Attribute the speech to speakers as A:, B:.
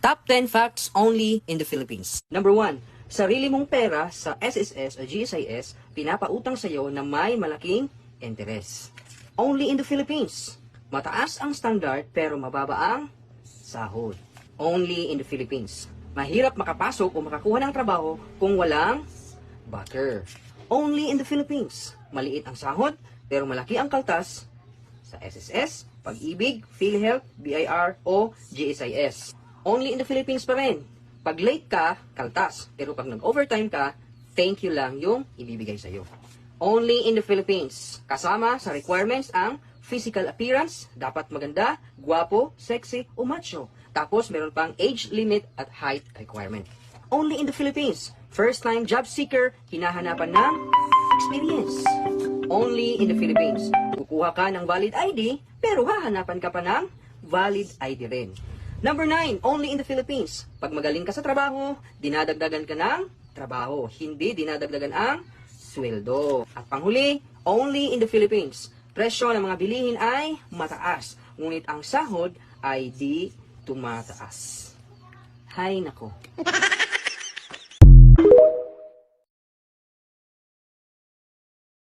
A: Top 10 facts only in the Philippines. Number 1, sarili mong pera sa SSS o GSIS, pinapautang sa iyo na may malaking interes. Only in the Philippines. Mataas ang standard pero mababa ang sahod. Only in the Philippines. Mahirap makapasok o makakuha ng trabaho kung walang butter. Only in the Philippines. Maliit ang sahod pero malaki ang kaltas sa SSS, Pag-ibig, PhilHealth, BIR o GSIS. Only in the Philippines pa rin. Pag late ka, kaltas. Pero pag nag-overtime ka, thank you lang yung ibibigay sa'yo. Only in the Philippines. Kasama sa requirements ang physical appearance, dapat maganda, guwapo, sexy o macho. Tapos meron pang age limit at height requirement. Only in the Philippines. First time job seeker, hinahanapan ng experience. Only in the Philippines. Kukuha ka ng valid ID, pero hahanapan ka pa ng valid ID rin. Number 9, only in the Philippines. Pag magaling ka sa trabaho, dinadagdagan ka ng trabaho. Hindi dinadagdagan ang sweldo. At panghuli, only in the Philippines. Presyo ng mga bilihin ay mataas. Ngunit ang sahod ay di tumataas. Hay nako.